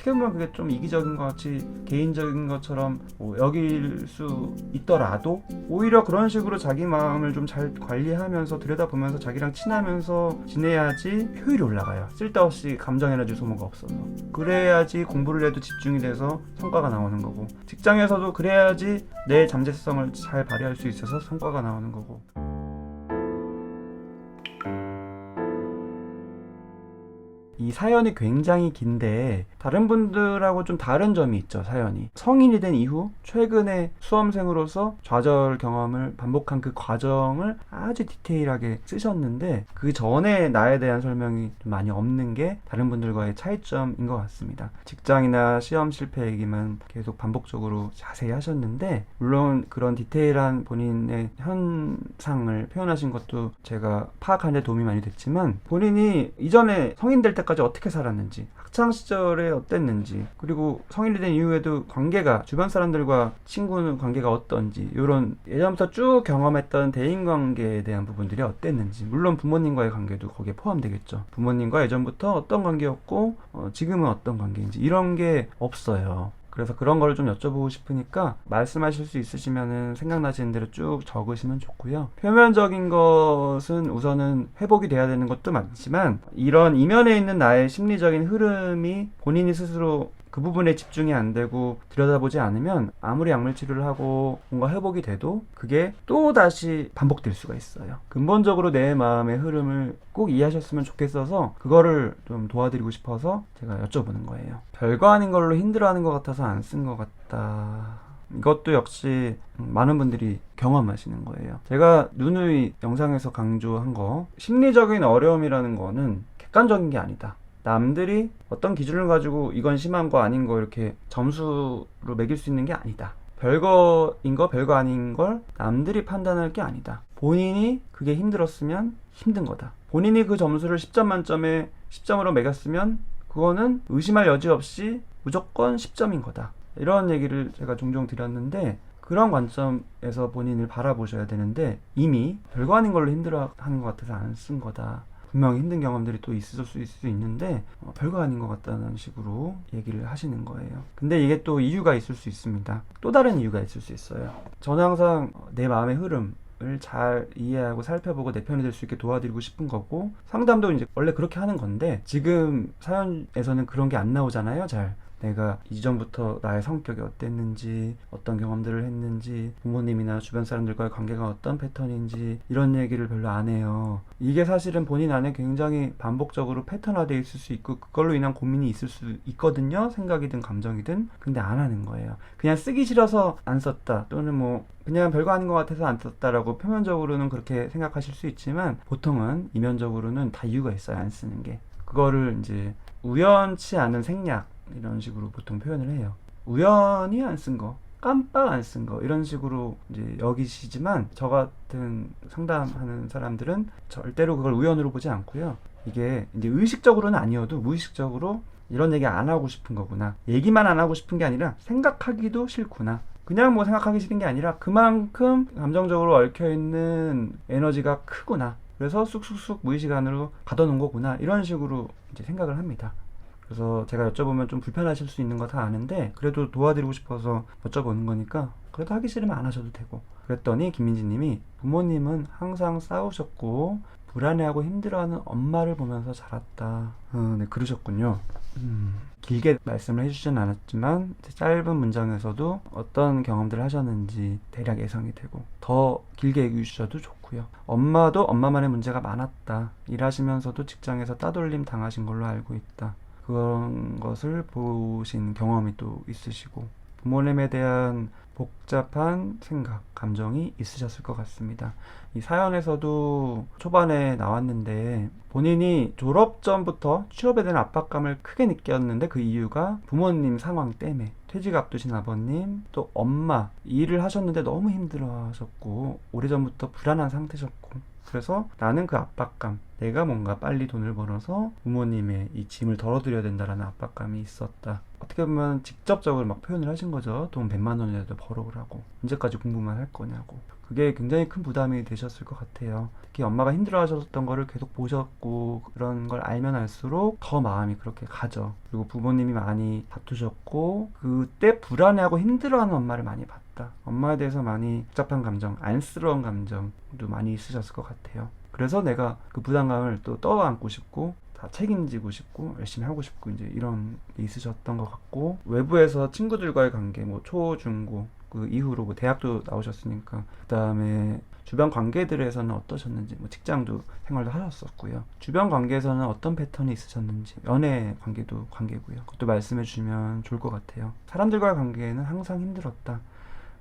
어떻게 보면 그게 좀 이기적인 것 같이 개인적인 것처럼 뭐 여길 수 있더라도 오히려 그런 식으로 자기 마음을 좀 잘 관리하면서 들여다보면서 자기랑 친하면서 지내야지 효율이 올라가요. 쓸데없이 감정 에너지 소모가 없어서. 그래야지 공부를 해도 집중이 돼서 성과가 나오는 거고, 직장에서도 그래야지 내 잠재성을 잘 발휘할 수 있어서 성과가 나오는 거고. 이 사연이 굉장히 긴데 다른 분들하고 좀 다른 점이 있죠. 사연이 성인이 된 이후 최근에 수험생으로서 좌절 경험을 반복한 그 과정을 아주 디테일하게 쓰셨는데, 그 전에 나에 대한 설명이 좀 많이 없는 게 다른 분들과의 차이점인 것 같습니다. 직장이나 시험 실패 얘기만 계속 반복적으로 자세히 하셨는데, 물론 그런 디테일한 본인의 현상을 표현하신 것도 제가 파악하는 데 도움이 많이 됐지만, 본인이 이전에 성인 될 때까지 어떻게 살았는지, 학창 시절에 어땠는지, 그리고 성인이 된 이후에도 관계가, 주변 사람들과 친구는 관계가 어떤지, 이런 예전부터 쭉 경험했던 대인관계에 대한 부분들이 어땠는지, 물론 부모님과의 관계도 거기에 포함되겠죠. 부모님과 예전부터 어떤 관계였고 지금은 어떤 관계인지, 이런 게 없어요. 그래서 그런 걸 좀 여쭤보고 싶으니까 말씀하실 수 있으시면은 생각나시는 대로 쭉 적으시면 좋고요. 표면적인 것은 우선은 회복이 돼야 되는 것도 맞지만, 이런 이면에 있는 나의 심리적인 흐름이 본인이 스스로 그 부분에 집중이 안 되고 들여다보지 않으면 아무리 약물 치료를 하고 뭔가 회복이 돼도 그게 또 다시 반복될 수가 있어요. 근본적으로 내 마음의 흐름을 꼭 이해하셨으면 좋겠어서 그거를 좀 도와드리고 싶어서 제가 여쭤보는 거예요. 별거 아닌 걸로 힘들어하는 것 같아서 안 쓴 것 같다. 이것도 역시 많은 분들이 경험하시는 거예요. 제가 누누이 영상에서 강조한 거, 심리적인 어려움이라는 거는 객관적인 게 아니다. 남들이 어떤 기준을 가지고 이건 심한 거 아닌 거 이렇게 점수로 매길 수 있는 게 아니다. 별거인 거 별거 아닌 걸 남들이 판단할 게 아니다. 본인이 그게 힘들었으면 힘든 거다. 본인이 그 점수를 10점 만점에 10점으로 매겼으면 그거는 의심할 여지 없이 무조건 10점인 거다. 이런 얘기를 제가 종종 드렸는데, 그런 관점에서 본인을 바라보셔야 되는데, 이미 별거 아닌 걸로 힘들어하는 것 같아서 안 쓴 거다. 분명히 힘든 경험들이 또 있을 수 있는데 별거 아닌 것 같다는 식으로 얘기를 하시는 거예요. 근데 이게 또 이유가 있을 수 있습니다. 또 다른 이유가 있을 수 있어요. 저는 항상 내 마음의 흐름을 잘 이해하고 살펴보고 내 편이 될 수 있게 도와드리고 싶은 거고, 상담도 이제 원래 그렇게 하는 건데, 지금 사연에서는 그런 게 안 나오잖아요. 잘 내가 이전부터 나의 성격이 어땠는지, 어떤 경험들을 했는지, 부모님이나 주변 사람들과의 관계가 어떤 패턴인지, 이런 얘기를 별로 안 해요. 이게 사실은 본인 안에 굉장히 반복적으로 패턴화되어 있을 수 있고, 그걸로 인한 고민이 있을 수 있거든요. 생각이든 감정이든. 근데 안 하는 거예요. 그냥 쓰기 싫어서 안 썼다, 또는 뭐 그냥 별거 아닌 것 같아서 안 썼다라고 표면적으로는 그렇게 생각하실 수 있지만, 보통은 이면적으로는 다 이유가 있어요. 안 쓰는 게. 그거를 이제 우연치 않은 생략, 이런 식으로 보통 표현을 해요. 우연히 안 쓴 거, 깜빡 안 쓴 거, 이런 식으로 이제 여기시지만, 저 같은 상담하는 사람들은 절대로 그걸 우연으로 보지 않고요. 이게 이제 의식적으로는 아니어도 무의식적으로 이런 얘기 안 하고 싶은 거구나, 얘기만 안 하고 싶은 게 아니라 생각하기도 싫구나, 그냥 뭐 생각하기 싫은 게 아니라 그만큼 감정적으로 얽혀있는 에너지가 크구나, 그래서 쑥쑥쑥 무의식 안으로 가둬놓은 거구나, 이런 식으로 이제 생각을 합니다. 그래서 제가 여쭤보면 좀 불편하실 수 있는 거 다 아는데, 그래도 도와드리고 싶어서 여쭤보는 거니까 그래도 하기 싫으면 안 하셔도 되고. 그랬더니 김민지님이, 부모님은 항상 싸우셨고 불안해하고 힘들어하는 엄마를 보면서 자랐다. 네, 그러셨군요. 길게 말씀을 해주지는 않았지만 짧은 문장에서도 어떤 경험들을 하셨는지 대략 예상이 되고, 더 길게 얘기해 주셔도 좋고요. 엄마도 엄마만의 문제가 많았다. 일하시면서도 직장에서 따돌림 당하신 걸로 알고 있다. 그런 것을 보신 경험이 또 있으시고, 부모님에 대한 복잡한 생각, 감정이 있으셨을 것 같습니다. 이 사연에서도 초반에 나왔는데, 본인이 졸업 전부터 취업에 대한 압박감을 크게 느꼈는데, 그 이유가 부모님 상황 때문에, 퇴직 앞두신 아버님, 또 엄마, 일을 하셨는데 너무 힘들어 하셨고 오래전부터 불안한 상태셨고, 그래서 나는 그 압박감, 내가 뭔가 빨리 돈을 벌어서 부모님의 이 짐을 덜어드려야 된다라는 압박감이 있었다. 어떻게 보면 직접적으로 막 표현을 하신 거죠. 돈 100만 원이라도 벌어오라고. 언제까지 공부만 할 거냐고. 그게 굉장히 큰 부담이 되셨을 것 같아요. 특히 엄마가 힘들어하셨던 거를 계속 보셨고 그런 걸 알면 알수록 더 마음이 그렇게 가죠. 그리고 부모님이 많이 다투셨고 그때 불안해하고 힘들어하는 엄마를 많이 봤다. 엄마에 대해서 많이 복잡한 감정, 안쓰러운 감정도 많이 있으셨을 것 같아요. 그래서 내가 그 부담감을 또 떠안고 싶고 다 책임지고 싶고 열심히 하고 싶고 이제 이런 게 있으셨던 것 같고, 외부에서 친구들과의 관계, 뭐 초, 중, 고 그 이후로 뭐 대학도 나오셨으니까 그 다음에 주변 관계들에서는 어떠셨는지, 뭐 직장도 생활도 하셨었고요. 주변 관계에서는 어떤 패턴이 있으셨는지, 연애 관계도 관계고요. 그것도 말씀해 주시면 좋을 것 같아요. 사람들과의 관계는 항상 힘들었다.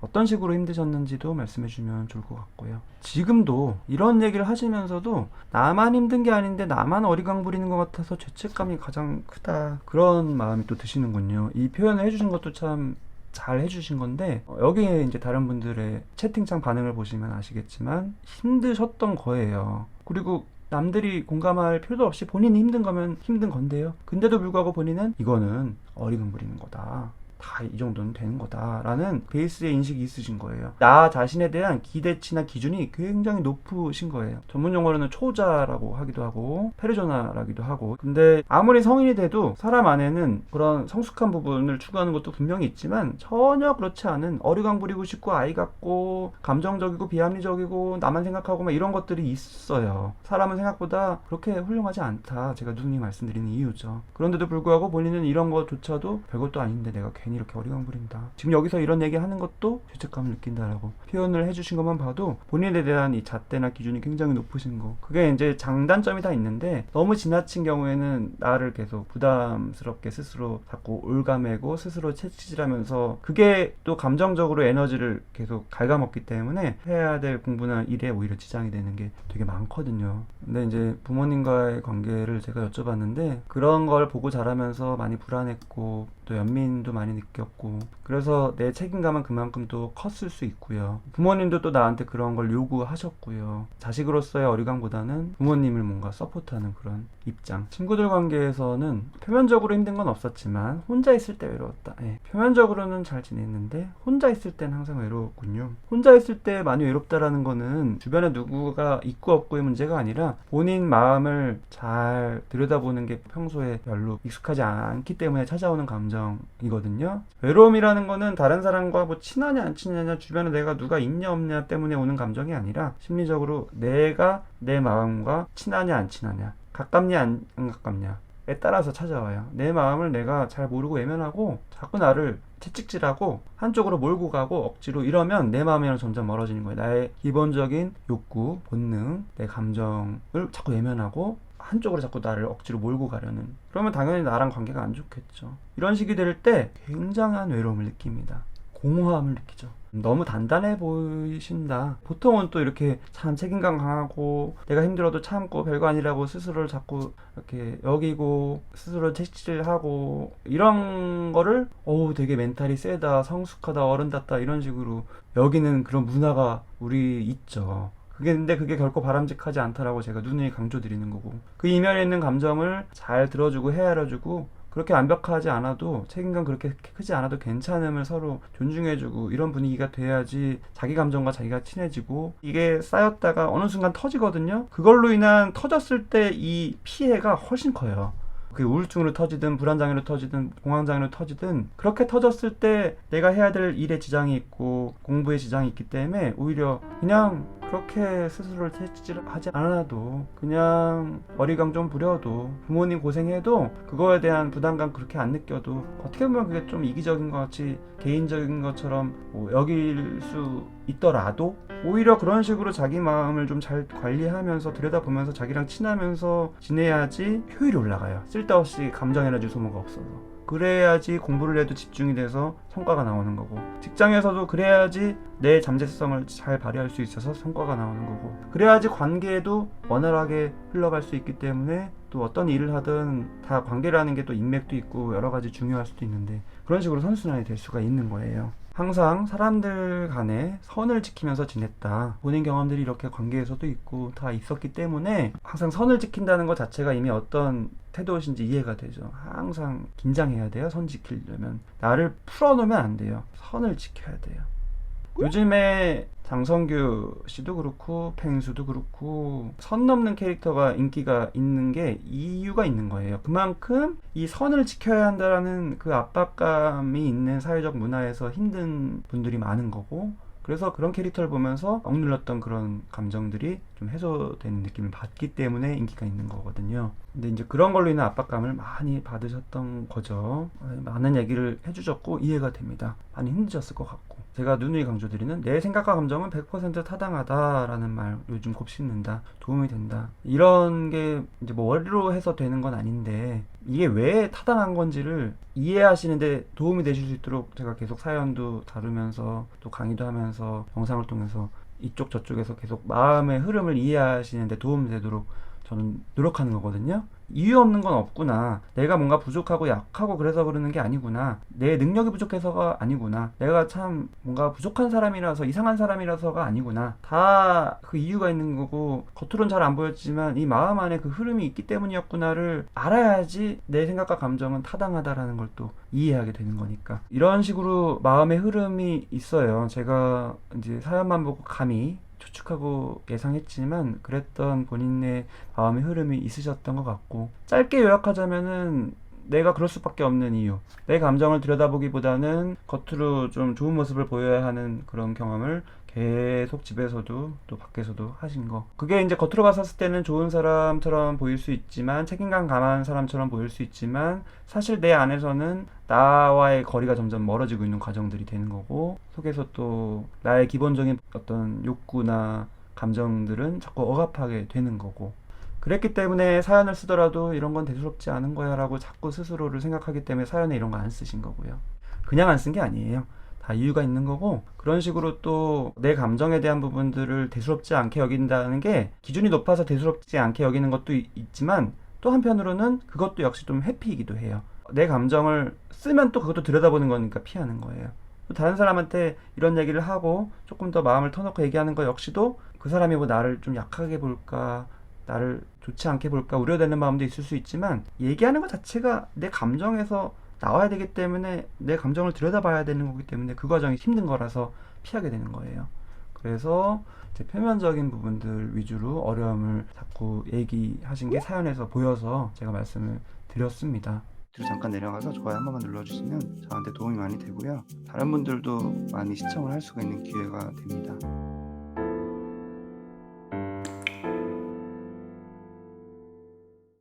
어떤 식으로 힘드셨는지도 말씀해 주면 좋을 것 같고요. 지금도 이런 얘기를 하시면서도 나만 힘든 게 아닌데 나만 어리광 부리는 것 같아서 죄책감이 가장 크다, 그런 마음이 또 드시는군요. 이 표현을 해주신 것도 참 잘 해주신 건데, 여기에 이제 다른 분들의 채팅창 반응을 보시면 아시겠지만 힘드셨던 거예요. 그리고 남들이 공감할 필요도 없이 본인이 힘든 거면 힘든 건데요. 근데도 불구하고 본인은 이거는 어리광 부리는 거다, 다 이 정도는 되는 거다라는 베이스의 인식이 있으신 거예요. 나 자신에 대한 기대치나 기준이 굉장히 높으신 거예요. 전문 용어로는 초자라고 하기도 하고 페르소나라기도 하고. 근데 아무리 성인이 돼도 사람 안에는 그런 성숙한 부분을 추구하는 것도 분명히 있지만 전혀 그렇지 않은 어리광 부리고 싶고 아이 같고 감정적이고 비합리적이고 나만 생각하고 막 이런 것들이 있어요. 사람은 생각보다 그렇게 훌륭하지 않다, 제가 누누이 말씀드리는 이유죠. 그런데도 불구하고 본인은 이런 것조차도 별것도 아닌데 내가 괜히 이렇게 어리광 부린다, 지금 여기서 이런 얘기 하는 것도 죄책감을 느낀다라고 표현을 해주신 것만 봐도 본인에 대한 이 잣대나 기준이 굉장히 높으신 거, 그게 이제 장단점이 다 있는데 너무 지나친 경우에는 나를 계속 부담스럽게 스스로 자꾸 올가매고 스스로 채찍질하면서 그게 또 감정적으로 에너지를 계속 갉아먹기 때문에 해야 될 공부나 일에 오히려 지장이 되는 게 되게 많거든요. 근데 이제 부모님과의 관계를 제가 여쭤봤는데 그런 걸 보고 자라면서 많이 불안했고 또 연민도 많이 느꼈고, 그래서 내 책임감은 그만큼 또 컸을 수 있고요. 부모님도 또 나한테 그런 걸 요구하셨고요. 자식으로서의 어리광보다는 부모님을 뭔가 서포트하는 그런 입장. 친구들 관계에서는 표면적으로 힘든 건 없었지만 혼자 있을 때 외로웠다. 표면적으로는 잘 지냈는데 혼자 있을 땐 항상 외로웠군요. 혼자 있을 때 많이 외롭다라는 거는 주변에 누구가 있고 없고의 문제가 아니라 본인 마음을 잘 들여다보는 게 평소에 별로 익숙하지 않기 때문에 찾아오는 감정이거든요. 외로움이라는 거는 다른 사람과 뭐 친하냐 안 친하냐, 주변에 내가 누가 있냐 없냐 때문에 오는 감정이 아니라 심리적으로 내가 내 마음과 친하냐 안 친하냐, 가깝냐 안 가깝냐에 따라서 찾아와요. 내 마음을 내가 잘 모르고 외면하고 자꾸 나를 채찍질하고 한쪽으로 몰고 가고 억지로 이러면 내 마음이랑 점점 멀어지는 거예요. 나의 기본적인 욕구, 본능, 내 감정을 자꾸 외면하고 한쪽으로 자꾸 나를 억지로 몰고 가려는, 그러면 당연히 나랑 관계가 안 좋겠죠. 이런 식이 될 때 굉장한 외로움을 느낍니다. 공허함을 느끼죠. 너무 단단해 보이신다. 보통은 또 이렇게 참 책임감 강하고 내가 힘들어도 참고 별거 아니라고 스스로를 자꾸 이렇게 여기고 스스로 채찍질하고 이런 거를 되게 멘탈이 세다, 성숙하다, 어른답다 이런 식으로 여기는 그런 문화가 우리 있죠. 근데 그게 결코 바람직하지 않다라고 제가 누누이 강조드리는 거고, 그 이면에 있는 감정을 잘 들어주고 헤아려주고 그렇게 완벽하지 않아도 책임감 그렇게 크지 않아도 괜찮음을 서로 존중해주고 이런 분위기가 돼야지 자기 감정과 자기가 친해지고, 이게 쌓였다가 어느 순간 터지거든요. 그걸로 인한 터졌을 때 이 피해가 훨씬 커요. 그게 우울증으로 터지든 불안장애로 터지든 공황장애로 터지든 그렇게 터졌을 때 내가 해야 될 일에 지장이 있고 공부에 지장이 있기 때문에 오히려 그냥 그렇게 스스로를 채찍질하지 않아도 그냥 어리광 좀 부려도 부모님 고생해도 그거에 대한 부담감 그렇게 안 느껴도 어떻게 보면 그게 좀 이기적인 것 같이 개인적인 것처럼 여길 수 있더라도 오히려 그런 식으로 자기 마음을 좀 잘 관리하면서 들여다보면서 자기랑 친하면서 지내야지 효율이 올라가요. 쓸데없이 감정 에너지 소모가 없어서. 그래야지 공부를 해도 집중이 돼서 성과가 나오는 거고, 직장에서도 그래야지 내 잠재성을 잘 발휘할 수 있어서 성과가 나오는 거고, 그래야지 관계에도 원활하게 흘러갈 수 있기 때문에 또 어떤 일을 하든 다 관계라는 게 또 인맥도 있고 여러 가지 중요할 수도 있는데 그런 식으로 선순환이 될 수가 있는 거예요. 항상 사람들 간에 선을 지키면서 지냈다. 본인 경험들이 이렇게 관계에서도 있고 다 있었기 때문에 항상 선을 지킨다는 것 자체가 이미 어떤 태도신지 이해가 되죠. 항상 긴장해야 돼요. 선 지키려면. 나를 풀어놓으면 안 돼요. 선을 지켜야 돼요. 요즘에 장성규 씨도 그렇고 펭수도 그렇고 선 넘는 캐릭터가 인기가 있는 게 이유가 있는 거예요. 그만큼 이 선을 지켜야 한다라는 그 압박감이 있는 사회적 문화에서 힘든 분들이 많은 거고, 그래서 그런 캐릭터를 보면서 억눌렀던 그런 감정들이 좀 해소되는 느낌을 받기 때문에 인기가 있는 거거든요. 근데 이제 그런 걸로 인한 압박감을 많이 받으셨던 거죠. 많은 얘기를 해주셨고 이해가 됩니다. 많이 힘드셨을 것 같고, 제가 누누이 강조드리는 내 생각과 감정은 100% 타당하다라는 말 요즘 곱씹는다, 도움이 된다, 이런 게 이제 뭐 머리로 해서 되는 건 아닌데 이게 왜 타당한 건지를 이해하시는데 도움이 되실 수 있도록 제가 계속 사연도 다루면서 또 강의도 하면서 영상을 통해서 이쪽 저쪽에서 계속 마음의 흐름을 이해하시는데 도움이 되도록 저는 노력하는 거거든요. 이유 없는 건 없구나. 내가 뭔가 부족하고 약하고 그래서 그러는 게 아니구나. 내 능력이 부족해서가 아니구나. 내가 참 뭔가 부족한 사람이라서, 이상한 사람이라서가 아니구나. 다 그 이유가 있는 거고 겉으로는 잘 안 보였지만 이 마음 안에 그 흐름이 있기 때문이었구나를 알아야지 내 생각과 감정은 타당하다라는 걸 또 이해하게 되는 거니까. 이런 식으로 마음의 흐름이 있어요. 제가 이제 사연만 보고 감히 추측하고 예상했지만 그랬던 본인의 마음의 흐름이 있으셨던 것 같고, 짧게 요약하자면은 내가 그럴 수밖에 없는 이유, 내 감정을 들여다보기보다는 겉으로 좀 좋은 모습을 보여야 하는 그런 경험을 계속 집에서도 또 밖에서도 하신 거, 그게 이제 겉으로 봤었을 때는 좋은 사람처럼 보일 수 있지만, 책임감 강한 사람처럼 보일 수 있지만 사실 내 안에서는 나와의 거리가 점점 멀어지고 있는 과정들이 되는 거고, 속에서 또 나의 기본적인 어떤 욕구나 감정들은 자꾸 억압하게 되는 거고, 그랬기 때문에 사연을 쓰더라도 이런 건 대수롭지 않은 거야 라고 자꾸 스스로를 생각하기 때문에 사연에 이런 거 안 쓰신 거고요. 그냥 안 쓴 게 아니에요. 다 이유가 있는 거고, 그런 식으로 또 내 감정에 대한 부분들을 대수롭지 않게 여긴다는 게, 기준이 높아서 대수롭지 않게 여기는 것도 있지만 또 한편으로는 그것도 역시 좀 회피이기도 해요. 내 감정을 쓰면 또 그것도 들여다보는 거니까 피하는 거예요. 또 다른 사람한테 이런 얘기를 하고 조금 더 마음을 터놓고 얘기하는 거 역시도 그 사람이 뭐 나를 좀 약하게 볼까, 나를 좋지 않게 볼까 우려되는 마음도 있을 수 있지만, 얘기하는 것 자체가 내 감정에서 나와야 되기 때문에, 내 감정을 들여다봐야 되는 거기 때문에 그 과정이 힘든 거라서 피하게 되는 거예요. 그래서 이제 표면적인 부분들 위주로 어려움을 자꾸 얘기하신 게 사연에서 보여서 제가 말씀을 드렸습니다. 뒤로 잠깐 내려가서 좋아요 한 번만 눌러주시면 저한테 도움이 많이 되고요. 다른 분들도 많이 시청을 할 수가 있는 기회가 됩니다.